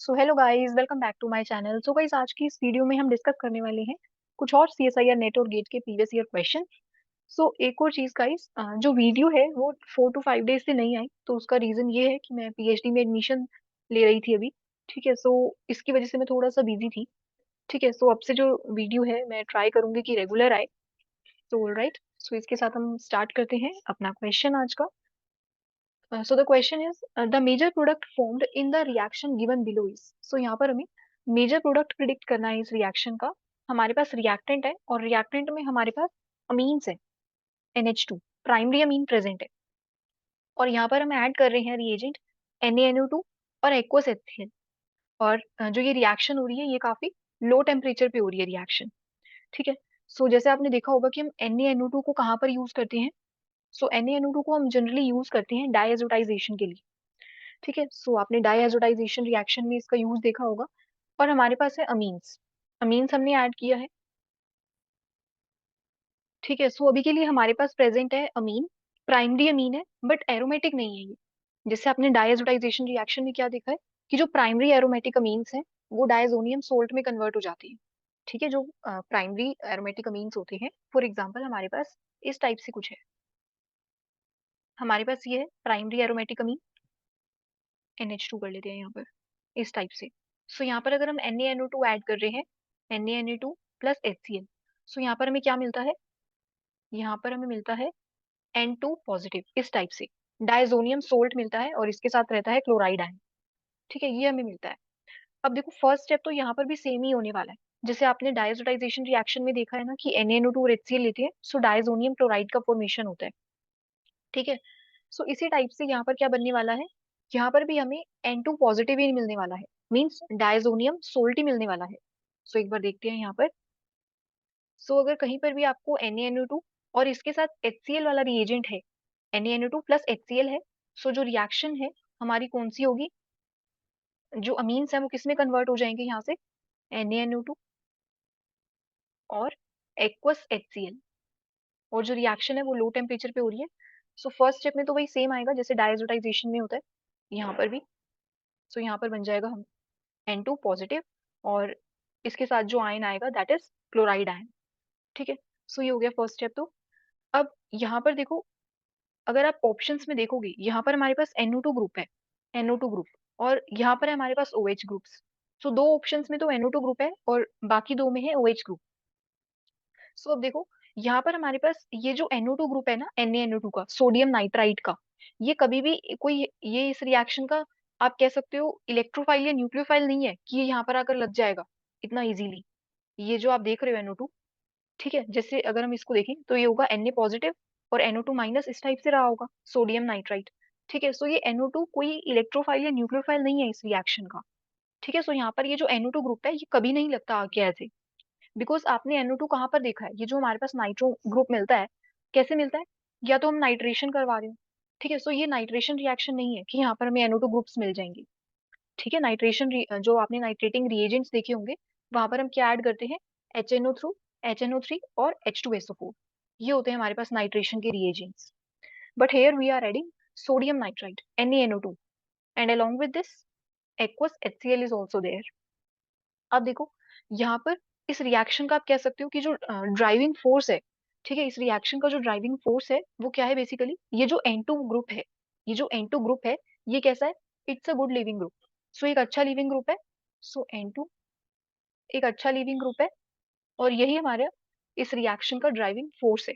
So hello guys, welcome back to my channel. So guys, आज की इस video में हम डिस्कस करने वाले हैं कुछ और सीएसआईआर नेट और गेट के प्रीवियस ईयर क्वेश्चन। सो एक और चीज गाइस, जो वीडियो है वो 4 to 5 डेज से नहीं आई, तो उसका रीजन ये है कि मैं पीएचडी में एडमिशन ले रही थी अभी। ठीक है, सो इसकी वजह से मैं थोड़ा सा बिजी थी। ठीक है, सो अब से जो वीडियो है मैं ट्राई करूंगी कि रेगुलर आए। सो ऑलराइट, सो इसके साथ हम स्टार्ट करते हैं अपना क्वेश्चन आज का। So the question is, the major product formed in the reaction given below is। So यहाँ पर हमें मेजर प्रोडक्ट प्रिडिक्ट करना है इस रिएक्शन का। हमारे पास रिएक्टेंट है और रिएक्टेंट में हमारे पास अमीन्स है, NH2 प्राइमरी अमीन प्रेजेंट है। और यहाँ पर हम ऐड कर रहे हैं रिएजेंट NaNO2 और एक्वस HCl। और जो ये रिएक्शन हो रही है ये काफी लो टेम्परेचर पे हो रही है रिएक्शन। ठीक है, सो जैसे आपने देखा होगा कि हम NaNO2 को कहाँ पर यूज करते हैं। सो NaNO2 को हम जनरली यूज करते हैं डायजोटाइजेशन के लिए। ठीक है, सो आपने डायहाइड्रोटाइजेशन रिएक्शन में इसका यूज देखा होगा। और हमारे पास है अमीन्स, अमीन्स हमने ऐड किया है। ठीक है, सो अभी के लिए हमारे पास प्रेजेंट है अमीन, प्राइमरी अमीन है बट एरोमेटिक नहीं है ये। जैसे आपने डायहाइड्रोटाइजेशन रिएक्शन में क्या देखा है कि जो प्राइमरी एरोमेटिक अमीन्स हैं वो डायजोनियम सोल्ट में कन्वर्ट हो जाती है। ठीक है, जो प्राइमरी एरोमेटिक अमीन्स होते हैं, फॉर एग्जाम्पल हमारे पास इस टाइप से कुछ है। हमारे पास ये है प्राइमरी एरोमेटिक अमीन, NH2 कर लेते हैं यहाँ पर इस टाइप से। सो यहाँ पर अगर हम NaNO2 ऐड कर रहे हैं, Na Na2 प्लस HCl, सो यहाँ पर हमें क्या मिलता है, यहाँ पर हमें मिलता है N2 पॉजिटिव इस टाइप से। डायजोनियम सोल्ट मिलता है और इसके साथ रहता है क्लोराइड आयन। ठीक है, ये हमें मिलता है। अब देखो फर्स्ट स्टेप तो यहाँ पर भी सेम ही होने वाला है। जैसे आपने डायजोटाइजेशन रिएक्शन में देखा है ना कि NaNO2 और HCl लेते हैं, सो डायजोनियम क्लोराइड का फॉर्मेशन होता है। ठीक है, सो इसी टाइप से यहाँ पर क्या बनने वाला है, यहाँ पर भी हमें N2 पॉजिटिव ही मिलने वाला है, मींस डायजोनियम सोल्ट ही मिलने वाला है। सो एक बार देखते हैं यहाँ पर। सो अगर कहीं पर भी आपको NaNO2 और इसके साथ HCl वाला रिएजेंट है, NaNO2 प्लस HCl है, सो जो रिएक्शन है हमारी कौन सी होगी, जो अमीन्स है वो किस में कन्वर्ट हो जाएंगे यहाँ से, NaNO2 और एक्वस HCl। और जो रिएक्शन है वो लो टेम्परेचर पे हो रही है। सो फर्स्ट स्टेप में तो वही सेम आएगा जैसे डायजोटाइजेशन में होता है, यहाँ पर भी। सो यहाँ पर बन जाएगा हम N2 पॉजिटिव और इसके साथ जो आयन आएगा दैट इज क्लोराइड आयन। ठीक है, सो ये हो गया फर्स्ट स्टेप। तो अब यहाँ पर देखो, अगर आप ऑप्शंस में देखोगे यहाँ पर हमारे पास NO2 ग्रुप है, NO2 ग्रुप, और यहाँ पर है हमारे पास OH ग्रुप्स। सो दो ऑप्शंस में तो NO2 ग्रुप है और बाकी दो में है OH ग्रुप। सो अब देखो, यहाँ पर हमारे पास ये जो NO2 ग्रुप है ना, NaNO2 का, सोडियम नाइट्राइड का, ये कभी भी कोई, ये इस रिएक्शन का आप कह सकते हो इलेक्ट्रोफाइल या न्यूक्लियोफाइल नहीं है कि ये यहाँ पर आकर लग जाएगा इतना इजीली। ये जो आप देख रहे हो NO2, ठीक है, जैसे अगर हम इसको देखें तो ये होगा Na पॉजिटिव और NO2 माइनस इस टाइप से रहा होगा सोडियम नाइट्राइड। ठीक है, सो ये NO2 कोई इलेक्ट्रोफाइल या न्यूक्लियोफाइल नहीं है इस रिएक्शन का। ठीक है, सो यहाँ पर ये जो NO2 ग्रुप है ये कभी नहीं लगता आगे ऐसे, बिकॉज आपने NO2 कहाँ पर देखा है, ये जो हमारे पास नाइट्रो ग्रुप मिलता है कैसे मिलता है, या तो हम नाइट्रेशन करवा रहे हो। ठीक है, सो ये नाइट्रेशन रिएक्शन नहीं है कि यहाँ पर हमें NO2 ग्रुप्स मिल जाएंगे। ठीक है, जो आपने नाइट्रेटिंग रिएजेंट्स देखे होंगे वहां पर हम क्या ऐड करते हैं, HNO3 और H2SO4, ये होते हैं हमारे पास नाइट्रेशन के reagents. But here we are adding sodium nitride NaNO2 and along with this aqueous HCl is also there। अब देखो यहाँ पर इस रिएक्शन का आप कह सकते हो कि जो ड्राइविंग फोर्स है, ठीक है, इस रिएक्शन का जो ड्राइविंग फोर्स है वो क्या है, बेसिकली ये जो N2 ग्रुप है, ये जो N2 ग्रुप है ये कैसा है, it's a good living group. So एक अच्छा लिविंग ग्रुप है। सो N2 एक अच्छा लिविंग ग्रुप है और यही हमारे इस रिएक्शन का ड्राइविंग फोर्स है।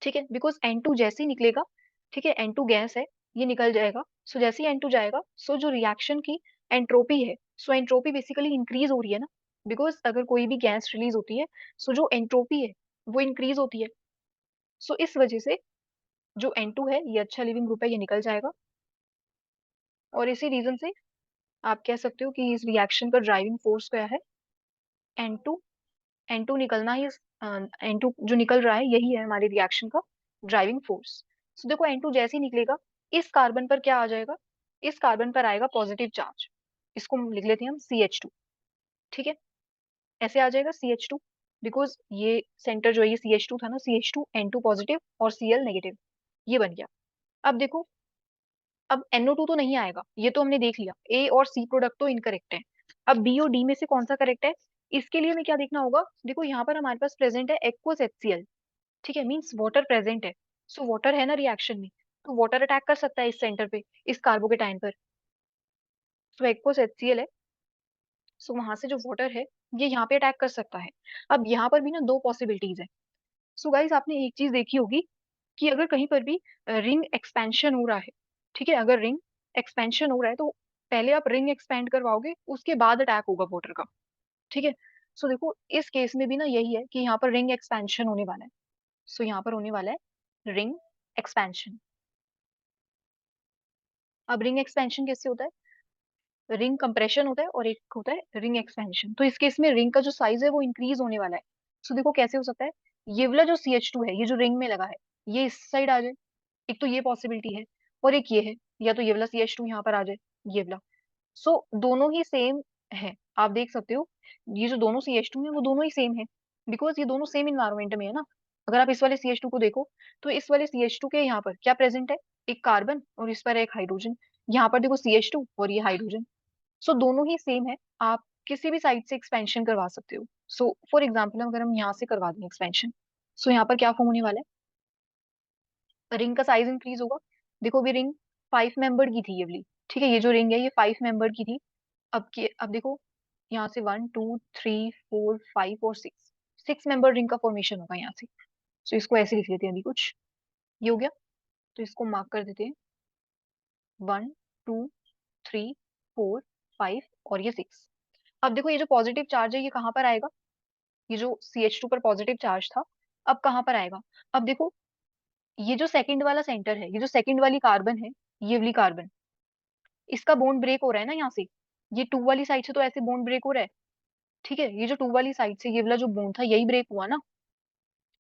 ठीक है, बिकॉज N2 जैसे ही निकलेगा, ठीक है, N2 गैस है, ये निकल जाएगा। सो जैसे ही N2 जाएगा, सो जो रिएक्शन की एंट्रोपी है, सो एंट्रोपी बेसिकली इंक्रीज हो रही है ना, बिकॉज अगर कोई भी गैस रिलीज होती है, सो जो एंट्रोपी है वो इंक्रीज होती है। सो इस वजह से जो N2 है ये अच्छा लिविंग ग्रुप है, ये निकल जाएगा। और इसी रीजन से आप कह सकते हो कि इस रिएक्शन का ड्राइविंग फोर्स क्या है, N2। N2 निकलना ही, N2 जो निकल रहा है यही है हमारे रिएक्शन का ड्राइविंग फोर्स। सो देखो N2 जैसे ही निकलेगा इस कार्बन पर क्या आ जाएगा, इस कार्बन पर आएगा पॉजिटिव चार्ज, इसको हम लिख लेते हैं हम CH2। ठीक है, ऐसे आ जाएगा CH2, बिकॉज ये सेंटर जो है ये CH2 था ना, CH2 N2 पॉजिटिव और Cl नेगेटिव, ये बन गया। अब देखो अब NO2 तो नहीं आएगा, ये तो हमने देख लिया, ए और सी प्रोडक्ट तो इनकरेक्ट है। अब बी और डी में से कौन सा करेक्ट है, इसके लिए हमें क्या देखना होगा, देखो यहाँ पर हमारे पास प्रेजेंट है एक्वस HCl, ठीक है, मीन्स वाटर प्रेजेंट है। सो वाटर है ना रिएक्शन में, तो वाटर अटैक कर सकता है इस सेंटर पे, इस कार्बोकेटाइन पर। सो एक्वस HCl है, सो वहां से जो वाटर है ये यहाँ पे अटैक कर सकता है। अब यहाँ पर भी ना दो पॉसिबिलिटीज है। सो गाइस आपने एक चीज देखी होगी कि अगर कहीं पर भी रिंग एक्सपेंशन हो रहा है, ठीक है, अगर रिंग एक्सपेंशन हो रहा है तो पहले आप रिंग एक्सपेंड करवाओगे, उसके बाद अटैक होगा वाटर का, ठीक है। सो देखो इस केस में भी ना यही है कि यहाँ पर रिंग एक्सपेंशन होने वाला है। सो यहाँ पर होने वाला है रिंग एक्सपेंशन। अब रिंग एक्सपेंशन कैसे होता है, रिंग कंप्रेशन होता है और एक होता है रिंग एक्सपेंशन। तो इस केस में रिंग का जो साइज है वो इंक्रीज होने वाला है। सो देखो कैसे हो सकता है, ये वाला जो CH2 है, ये जो रिंग में लगा है, ये इस साइड आ जाए, एक तो ये पॉसिबिलिटी है, और एक ये है, या तो ये वाला CH2 यहाँ पर आ जाए, ये वाला। सो दोनों ही सेम है, आप देख सकते हो, ये जो दोनों CH2 है वो दोनों ही सेम है, बिकॉज ये दोनों सेम इन्वायरमेंट में है ना। अगर आप इस वाले CH2 को देखो, तो इस वाले CH2 के यहाँ पर क्या प्रेजेंट है, एक कार्बन और इस पर एक हाइड्रोजन। यहाँ पर देखो CH2 और ये हाइड्रोजन। सो दोनों ही सेम है, आप किसी भी साइड से एक्सपेंशन करवा सकते हो। सो फॉर एग्जाम्पल अगर हम यहाँ से करवा दें एक्सपेंशन, सो यहाँ पर क्या फॉर्म होने वाला है, रिंग का साइज इंक्रीज होगा। देखो भी रिंग 5 मेंबर की थी ये वाली, ठीक है, ये जो रिंग है ये 5 मेंबर की थी। अब देखो यहाँ से 1 2 3 4 5 और 6, 6 मेंबर रिंग का फॉर्मेशन होगा यहाँ से। सो इसको ऐसे लिख लेते हैं अभी कुछ, ये हो गया। तो इसको मार्क कर देते हैं, 1 2 3 4 5 और ये 6। अब देखो ये जो पॉजिटिव चार्ज है ये कहाँ पर आएगा, ये जो CH2 पर पॉजिटिव चार्ज था, अब कहाँ पर आएगा। अब देखो ये जो सेकंड वाला सेंटर है, ये जो सेकंड वाली कार्बन है, ये वाली कार्बन, इसका बॉन्ड ब्रेक हो रहा है ना यहाँ से, ये टू वाली साइड से तो ऐसे बॉन्ड ब्रेक हो रहा है, ठीक है, ये जो टू वाली साइड से ये वाला जो बॉन्ड था यही ब्रेक हुआ ना।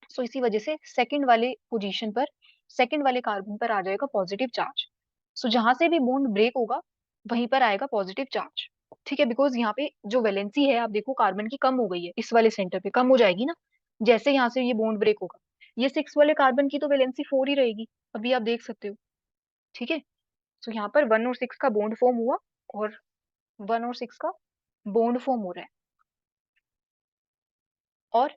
सो इसी वजह से सेकंड वाले पोजीशन पर, सेकंड वाले कार्बन पर आ जाएगा पॉजिटिव चार्ज। सो जहां से भी बॉन्ड ब्रेक होगा वहीं पर आएगा पॉजिटिव चार्ज, ठीक है, बिकॉज यहाँ पे जो वैलेंसी है आप देखो कार्बन की कम हो गई है, इस वाले सेंटर पे कम हो जाएगी ना, जैसे यहाँ से ये बॉन्ड ब्रेक होगा। ये 6 वाले कार्बन की तो वैलेंसी 4 ही रहेगी, अभी आप देख सकते हो, ठीक है। सो यहाँ पर 1 और 6 का बॉन्ड फॉर्म हुआ, और 1 और 6 का बॉन्ड फॉर्म हो रहा है, और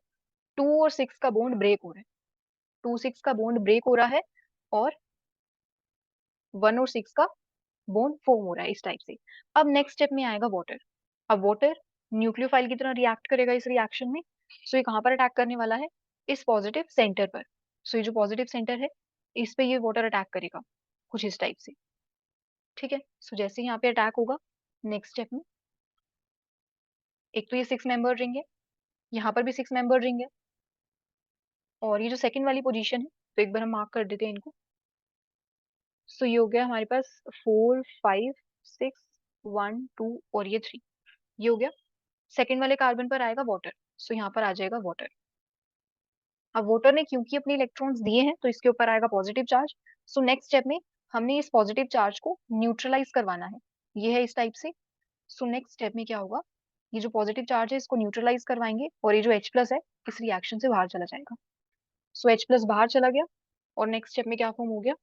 2 और 6 का बॉन्ड ब्रेक हो रहा है, 2 6 का बॉन्ड ब्रेक हो रहा है, और 1 और 6 का बॉन्ड फॉर्म हो रहा है इस टाइप से। अब नेक्स्ट स्टेप में आएगा वाटर। अब वाटर न्यूक्लियोफाइल की तरह रिएक्ट करेगा इस रिएक्शन में। सो ये कहाँ पर अटैक करने वाला है, इस पॉजिटिव सेंटर पर। सो ये जो पॉजिटिव सेंटर है इस पे ये वाटर अटैक करेगा कुछ इस टाइप से, ठीक है। सो जैसे यहाँ पे अटैक होगा, नेक्स्ट स्टेप में एक तो ये 6 मेंबर रिंग है, यहाँ पर भी 6 मेंबर रिंग है, और ये जो सेकंड वाली पोजीशन है, तो एक बार हम मार्क कर देते हैं इनको। सो ये हो गया हमारे पास 4 5 6 1 2 और ये 3, ये हो गया। सेकंड वाले कार्बन पर आएगा वाटर, सो यहाँ पर आ जाएगा वाटर। अब वाटर ने क्योंकि अपने इलेक्ट्रॉन्स दिए हैं तो इसके ऊपर आएगा positive charge. So next step में हमने इस पॉजिटिव चार्ज को न्यूट्रलाइज करवाना है, ये है इस टाइप से। सो नेक्स्ट स्टेप में क्या होगा, ये जो पॉजिटिव चार्ज है इसको न्यूट्रलाइज करवाएंगे, और ये जो H+ है इस रिएक्शन से बाहर चला जाएगा। सो H+ बाहर चला गया, और नेक्स्ट स्टेप में क्या फॉर्म हो गया,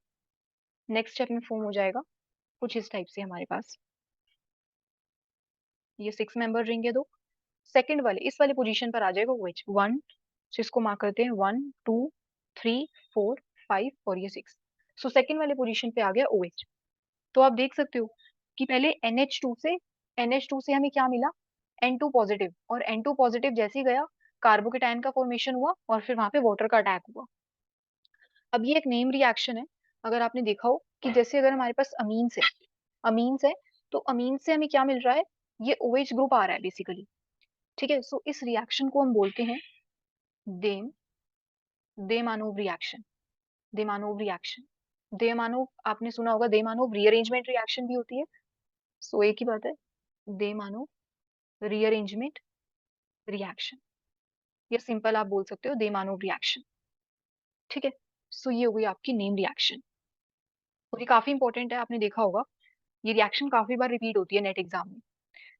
नेक्स्ट स्टेप में फॉर्म हो जाएगा कुछ इस टाइप से हमारे पास, ये 6 मेंबर रिंग है दो, सेकंड वाले इस वाले पोजीशन पर आ जाएगा OH 1। सो इसको मार्क करते हैं, 1 2 3 4 5 और ये 6। सो सेकंड वाले पोजीशन पे आ गया OH। तो आप देख सकते हो कि पहले NH2 से हमें क्या मिला, N2 पॉजिटिव, और N2 पॉजिटिव जैसे ही गया कार्बोकेटाइन का फॉर्मेशन हुआ, और फिर वहां पे वाटर का अटैक हुआ। अब ये एक नेम रिएक्शन है, अगर आपने देखा हो कि जैसे अगर हमारे पास अमीन्स है, तो अमीन से हमें क्या मिल रहा है, ये OH ग्रुप आ रहा है बेसिकली, ठीक है। सो इस रिएक्शन को हम बोलते हैं देम देमानोव रिएक्शन, देमानोव रिएक्शन। देमानोव आपने सुना होगा, देमानोव रीअरेंजमेंट रिएक्शन भी होती है। सो एक ही बात है, देमानोव रीअरेंजमेंट रिएक्शन, या सिंपल आप बोल सकते हो देमानोव रिएक्शन, ठीक है। सो ये हो गई आपकी नेम रिएक्शन, और ये काफी इंपॉर्टेंट है, आपने देखा होगा ये रिएक्शन काफी बार रिपीट होती है नेट एग्जाम में,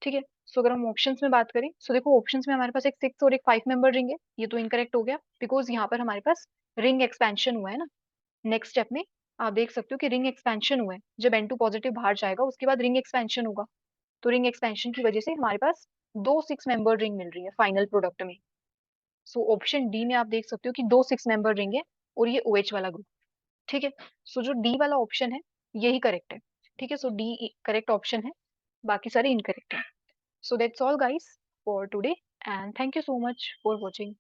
ठीक है। सो अगर हम ऑप्शंस में बात करें, सो देखो ऑप्शंस में हमारे पास एक 6 और एक 5 मेंबर रिंग है, ये तो इनकरेक्ट हो गया बिकॉज यहाँ पर हमारे पास रिंग एक्सपेंशन हुआ है ना नेक्स्ट स्टेप में। आप देख सकते हो कि रिंग एक्सपेंशन हुआ है। जब N2 पॉजिटिव बाहर जाएगा उसके बाद रिंग एक्सपेंशन होगा, तो रिंग एक्सपेंशन की वजह से हमारे पास दो 6 मेंबर रिंग मिल रही है फाइनल प्रोडक्ट में। सो ऑप्शन डी में आप देख सकते हो कि दो 6 मेंबर रिंग है और ये OH वाला ग्रुप। ठीक है। सो जो डी वाला ऑप्शन है यही करेक्ट है। ठीक है, सो डी करेक्ट ऑप्शन है, बाकी सारे इनकरेक्ट है। So that's all guys for today, and thank you so much for watching.